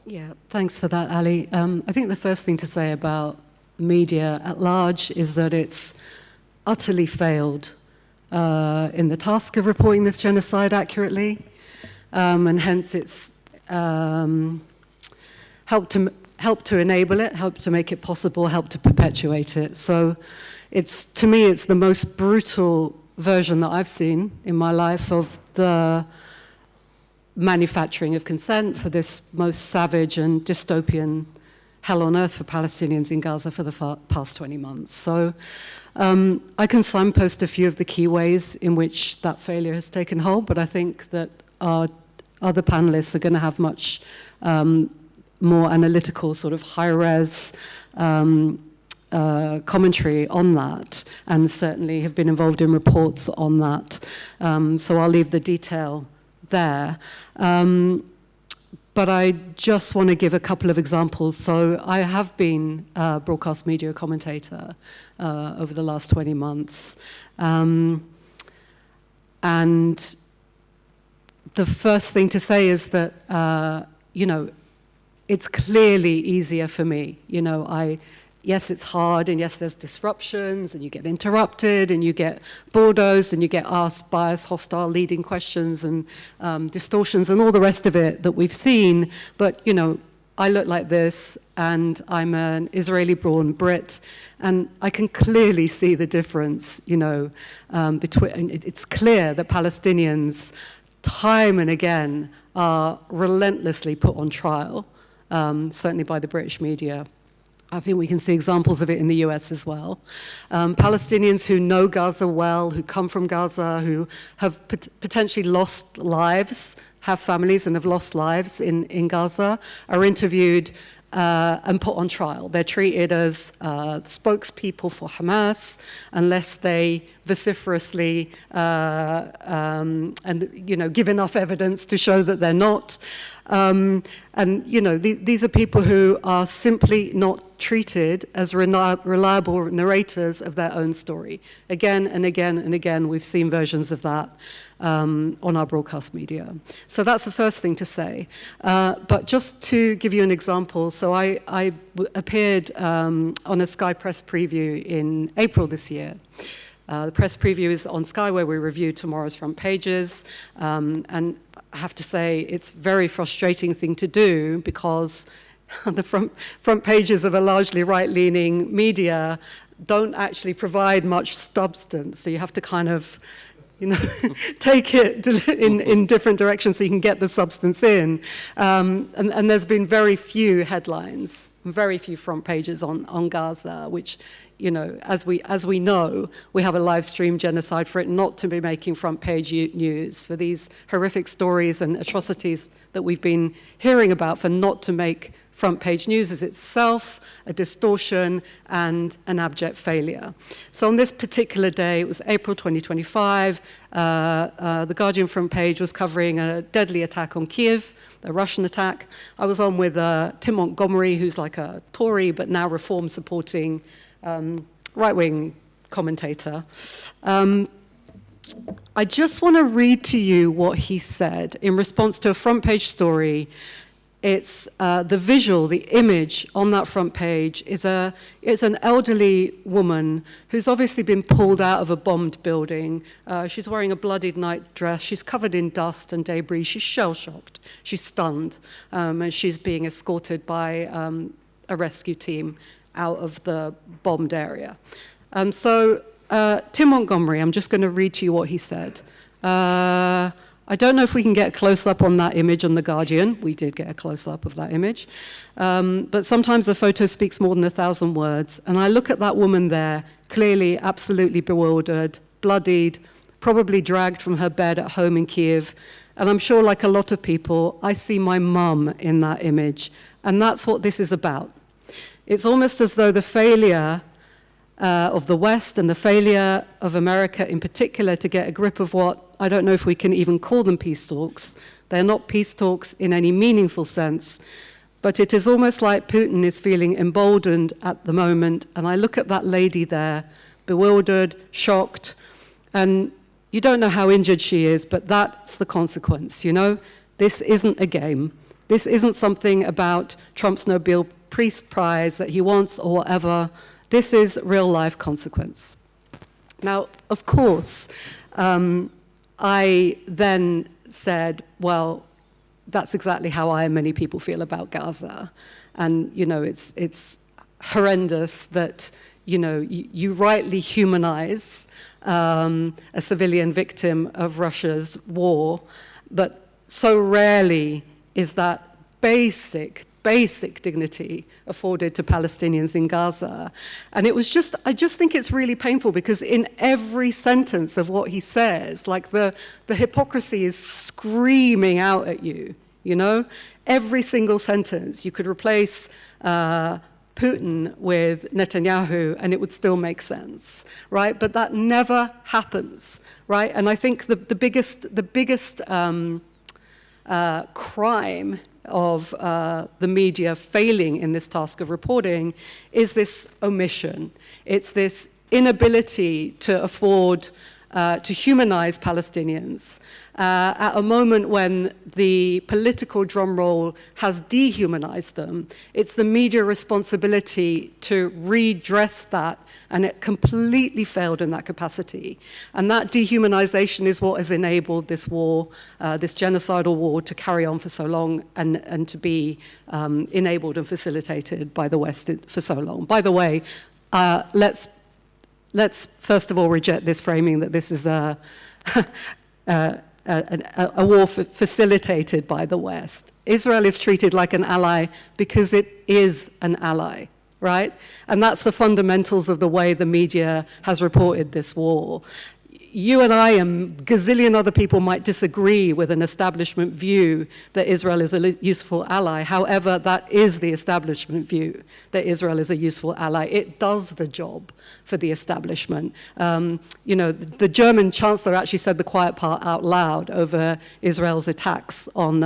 Yeah, thanks for that, Ali. I think the first thing to say about media at large is that it's utterly failed in the task of reporting this genocide accurately, and hence it's helped to enable it, helped to make it possible, helped to perpetuate it. So to me, it's the most brutal version that I've seen in my life of the manufacturing of consent for this most savage and dystopian hell on earth for Palestinians in Gaza for the past 20 months. So I can signpost a few of the key ways in which that failure has taken hold, but I think that our other panelists are going to have much more analytical, sort of high-res commentary on that, and certainly have been involved in reports on that. So I'll leave the detail there. But I just want to give a couple of examples. So I have been a broadcast media commentator over the last 20 months. And the first thing to say is that, it's clearly easier for me. Yes, it's hard, and yes, there's disruptions, and you get interrupted, and you get bulldozed, and you get asked biased, hostile, leading questions, and distortions, and all the rest of it that we've seen. But, I look like this, and I'm an Israeli-born Brit, and I can clearly see the difference, between. It's clear that Palestinians, time and again, are relentlessly put on trial, certainly by the British media. I think we can see examples of it in the US as well. Palestinians who know Gaza well, who come from Gaza, who have potentially lost lives, have families and have lost lives in Gaza, are interviewed and put on trial. They're treated as spokespeople for Hamas unless they vociferously give enough evidence to show that they're not. These are people who are simply not treated as reliable narrators of their own story. Again and again and again, we've seen versions of that on our broadcast media. So that's the first thing to say. But just to give you an example, so I appeared on a Sky Press preview in April this year. The press preview is on Sky, where we review tomorrow's front pages. And I have to say, it's a very frustrating thing to do because the front pages of a largely right-leaning media don't actually provide much substance. So you have to kind of, take it in different directions so you can get the substance in. And there's been very few headlines, very few front pages on Gaza, which, as we know, we have a live stream genocide for it not to be making front page news, for these horrific stories and atrocities that we've been hearing about, for not to make front page news is itself a distortion and an abject failure. So on this particular day, it was April 2025, the Guardian front page was covering a deadly attack on Kiev, a Russian attack. I was on with Tim Montgomery, who's like a Tory but now reform supporting right-wing commentator. I just want to read to you what he said in response to a front page story. It's the visual, the image on that front page is an elderly woman who's obviously been pulled out of a bombed building. She's wearing a bloodied nightdress. She's covered in dust and debris. She's shell-shocked. She's stunned. And she's being escorted by a rescue team out of the bombed area. So Tim Montgomery, I'm just going to read to you what he said. I don't know if we can get a close-up on that image on The Guardian. We did get a close-up of that image. But sometimes a photo speaks more than 1,000 words. And I look at that woman there, clearly absolutely bewildered, bloodied, probably dragged from her bed at home in Kiev. And I'm sure, like a lot of people, I see my mum in that image. And that's what this is about. It's almost as though the failure of the West and the failure of America in particular to get a grip of what, I don't know if we can even call them peace talks. They're not peace talks in any meaningful sense, but it is almost like Putin is feeling emboldened at the moment. And I look at that lady there, bewildered, shocked, and you don't know how injured she is, but that's the consequence, This isn't a game. This isn't something about Trump's Nobel Peace Prize that he wants or whatever. This is real-life consequence. Now, of course, I then said, well, that's exactly how I and many people feel about Gaza. And, you know, it's horrendous that, you know, you rightly humanize a civilian victim of Russia's war, but so rarely is that basic dignity afforded to Palestinians in Gaza. And it was just, I just think it's really painful because in every sentence of what he says, like the hypocrisy is screaming out at you, you know? Every single sentence, you could replace Putin with Netanyahu and it would still make sense, right? But that never happens, right? And I think the biggest crime of the media failing in this task of reporting is this omission. It's this inability to afford to humanize Palestinians at a moment when the political drumroll has dehumanized them. It's the media responsibility to redress that, and it completely failed in that capacity. And that dehumanization is what has enabled this war, this genocidal war, to carry on for so long and to be enabled and facilitated by the West for so long. By the way, let's first of all reject this framing that this is a war facilitated by the West. Israel is treated like an ally because it is an ally, right? And that's the fundamentals of the way the media has reported this war. You and I and gazillion other people might disagree with an establishment view that Israel is a useful ally. However, that is the establishment view, that Israel is a useful ally. It does the job for the establishment. You know, the German chancellor actually said the quiet part out loud over Israel's attacks on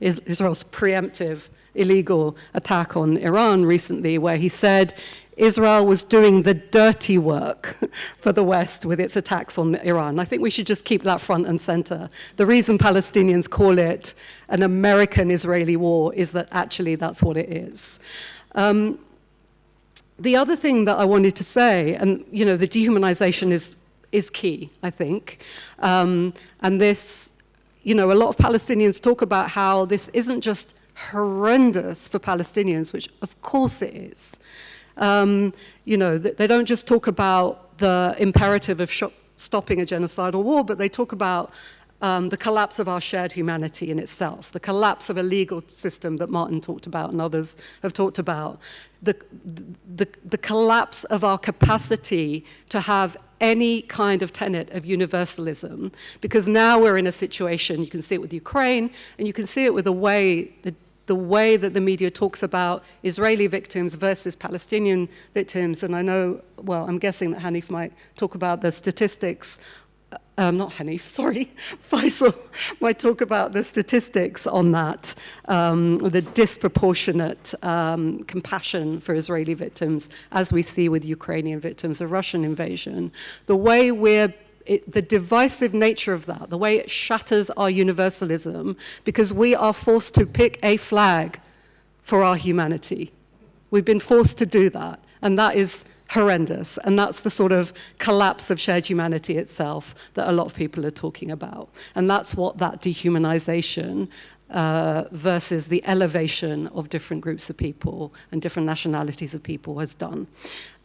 Israel's preemptive, illegal attack on Iran recently, where he said Israel was doing the dirty work for the West with its attacks on Iran. I think we should just keep that front and center. The reason Palestinians call it an American-Israeli war is that actually that's what it is. The other thing that I wanted to say, and you know, the dehumanization is key, I think. And this, you know, a lot of Palestinians talk about how this isn't just horrendous for Palestinians, which of course it is. You know, they don't just talk about the imperative of stopping a genocidal war, but they talk about the collapse of our shared humanity in itself, the collapse of a legal system that Martin talked about and others have talked about, the collapse of our capacity to have any kind of tenet of universalism, because now we're in a situation, you can see it with Ukraine, and you can see it with the way that the media talks about Israeli victims versus Palestinian victims. And I know, well, I'm guessing that Hanif might talk about the statistics. Not Hanif, sorry. Faisal might talk about the statistics on that, the disproportionate compassion for Israeli victims, as we see with Ukrainian victims of Russian invasion. The way the divisive nature of that, the way it shatters our universalism, because we are forced to pick a flag for our humanity. We've been forced to do that, and that is horrendous, and that's the sort of collapse of shared humanity itself that a lot of people are talking about. And that's what that dehumanization versus the elevation of different groups of people and different nationalities of people has done.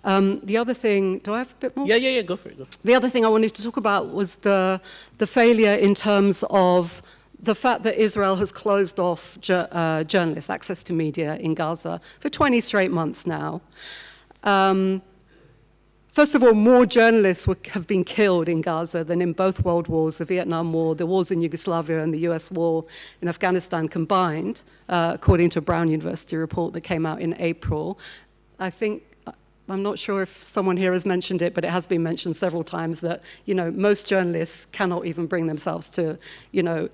The other thing, do I have a bit more? Yeah, go for it. The other thing I wanted to talk about was the failure in terms of the fact that Israel has closed off journalists, access to media in Gaza for 20 straight months now. First of all, more journalists have been killed in Gaza than in both world wars, the Vietnam War, the wars in Yugoslavia, and the US war in Afghanistan combined, according to a Brown University report that came out in April. I'm not sure if someone here has mentioned it, but it has been mentioned several times that, you know, most journalists cannot even bring themselves to, you know,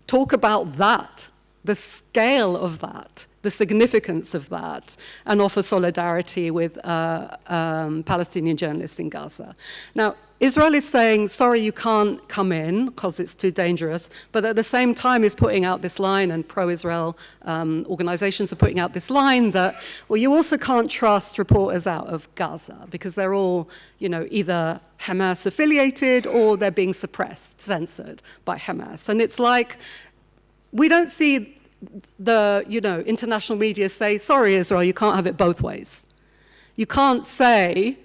talk about that the scale of that, the significance of that, and offer solidarity with Palestinian journalists in Gaza. Now, Israel is saying, sorry, you can't come in because it's too dangerous, but at the same time is putting out this line, and pro-Israel organizations are putting out this line that, well, you also can't trust reporters out of Gaza because they're all, either Hamas affiliated or they're being suppressed, censored by Hamas. And it's like, we don't see the, international media say, sorry, Israel, you can't have it both ways. You can't say,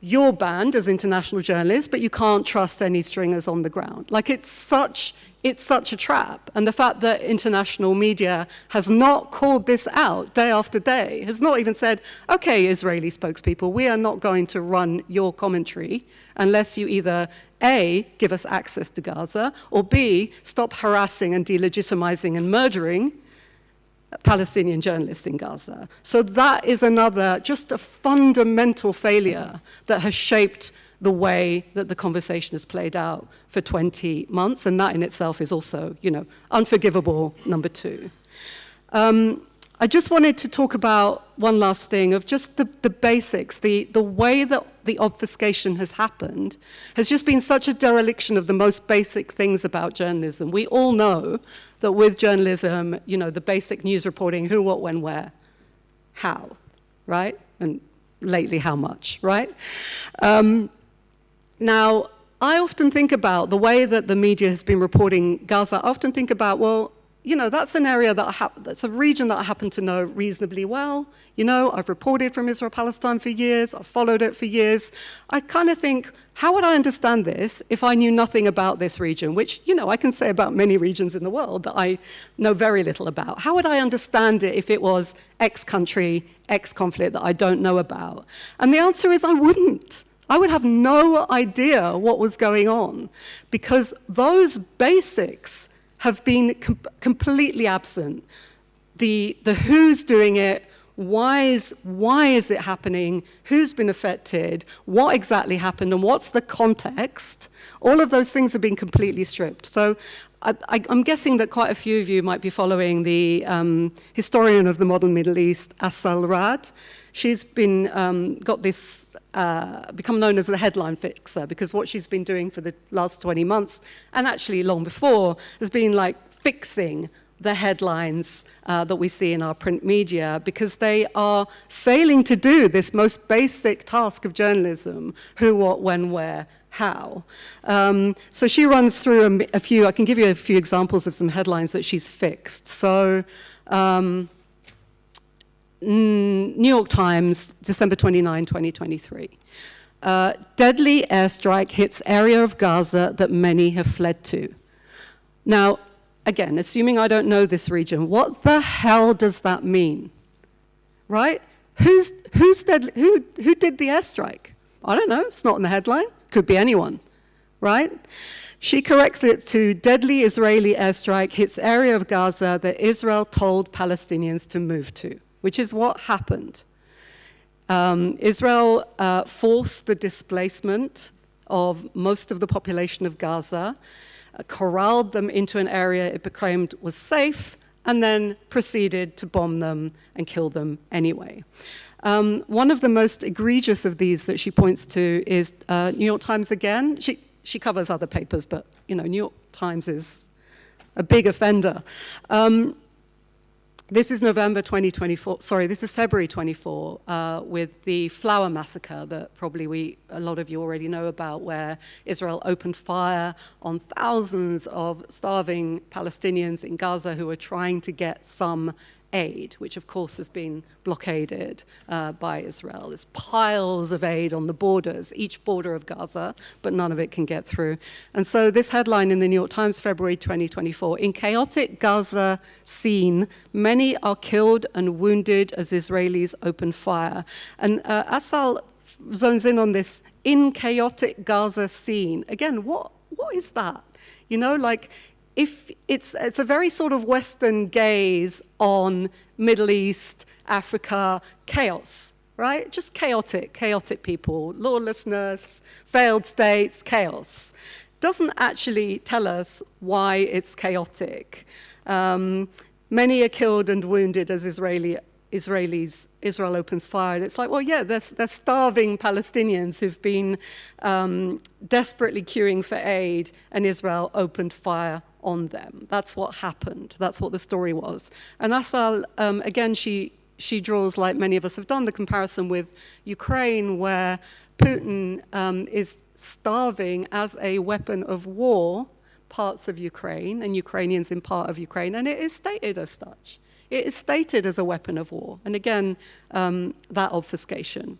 you're banned as international journalists, but you can't trust any stringers on the ground. Like, it's such a trap. And the fact that international media has not called this out day after day, has not even said, okay, Israeli spokespeople, we are not going to run your commentary unless you either A, give us access to Gaza, or B, stop harassing and delegitimizing and murdering Palestinian journalists in Gaza. So that is another, just a fundamental failure that has shaped the way that the conversation has played out for 20 months, and that in itself is also, unforgivable, number two. I just wanted to talk about one last thing of just the basics, the way that the obfuscation has happened has just been such a dereliction of the most basic things about journalism. We all know that with journalism, the basic news reporting, who, what, when, where, how, right? And lately, how much, right? Now, I often think about the way that the media has been reporting Gaza. I often think about, well, that's an area that's a region that I happen to know reasonably well. I've reported from Israel-Palestine for years. I've followed it for years. I kind of think, how would I understand this if I knew nothing about this region, which, I can say about many regions in the world that I know very little about. How would I understand it if it was X country, X conflict that I don't know about? And the answer is I wouldn't. I would have no idea what was going on because those basics have been completely absent. The who's doing it, why is it happening, who's been affected, what exactly happened, and what's the context, all of those things have been completely stripped. So I'm guessing that quite a few of you might be following the historian of the modern Middle East, Asal Rad. She's been got this become known as the headline fixer because what she's been doing for the last 20 months and actually long before has been like fixing the headlines that we see in our print media because they are failing to do this most basic task of journalism: who, what, when, where, how. So she runs through a few. I can give you a few examples of some headlines that she's fixed. So. New York Times, December 29, 2023. Deadly airstrike hits area of Gaza that many have fled to. Now, again, assuming I don't know this region, what the hell does that mean? Right? Who did the airstrike? I don't know. It's not in the headline. Could be anyone. Right? She corrects it to deadly Israeli airstrike hits area of Gaza that Israel told Palestinians to move to, which is what happened. Israel forced the displacement of most of the population of Gaza, corralled them into an area it proclaimed was safe, and then proceeded to bomb them and kill them anyway. One of the most egregious of these that she points to is New York Times again. She covers other papers, but New York Times is a big offender. This is November 2024, sorry, this is February 24, with the Flower Massacre that probably a lot of you already know about, where Israel opened fire on thousands of starving Palestinians in Gaza who were trying to get some aid, which of course has been blockaded by Israel. There's piles of aid on the borders, each border of Gaza, but none of it can get through. And so this headline in the New York Times, February 2024, in chaotic Gaza scene, many are killed and wounded as Israelis open fire. And Asal zones in on this in chaotic Gaza scene. Again, what is that? If it's a very sort of Western gaze on Middle East, Africa, chaos, right? Just chaotic people, lawlessness, failed states, chaos. Doesn't actually tell us why it's chaotic. Many are killed and wounded as Israel opens fire. And it's like, well, yeah, they're starving Palestinians who've been desperately queuing for aid, and Israel opened fire on them. That's what happened. That's what the story was. And Asal, again, she draws, like many of us have done, the comparison with Ukraine, where Putin is starving as a weapon of war parts of Ukraine, and Ukrainians in part of Ukraine, and it is stated as such. It is stated as a weapon of war. And again, that obfuscation.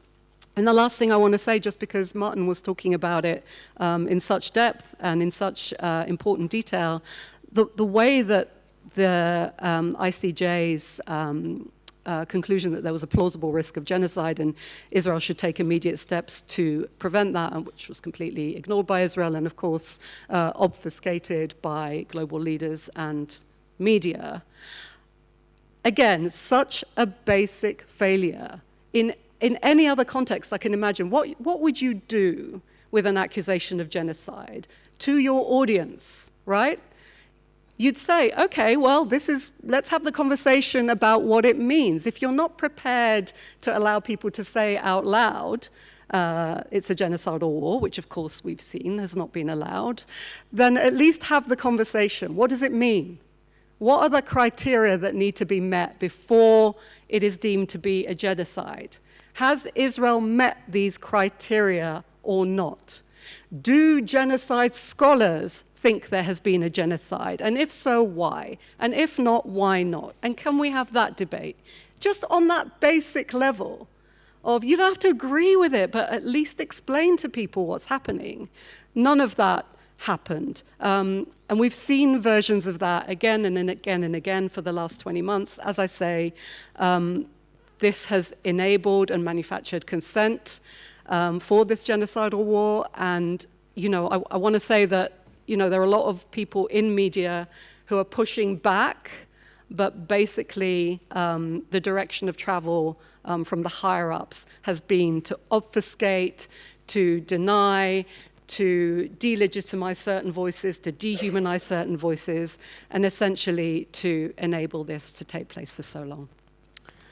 And the last thing I want to say, just because Martin was talking about it in such depth and in such important detail, the way that the ICJ's conclusion that there was a plausible risk of genocide and Israel should take immediate steps to prevent that, and which was completely ignored by Israel and, of course, obfuscated by global leaders and media. Again, such a basic failure. In any other context I can imagine, what would you do with an accusation of genocide to your audience, right? You'd say, okay, well, let's have the conversation about what it means. If you're not prepared to allow people to say out loud, it's a genocidal war, which of course we've seen has not been allowed, then at least have the conversation. What does it mean? What are the criteria that need to be met before it is deemed to be a genocide? Has Israel met these criteria or not? Do genocide scholars think there has been a genocide? And if so, why? And if not, why not? And can we have that debate? Just on that basic level of, you don't have to agree with it, but at least explain to people what's happening. None of that happened. And we've seen versions of that again and again and again for the last 20 months. As I say, this has enabled and manufactured consent for this genocidal war. And, I want to say that, there are a lot of people in media who are pushing back, but basically the direction of travel from the higher-ups has been to obfuscate, to deny, to delegitimize certain voices, to dehumanize certain voices, and essentially to enable this to take place for so long.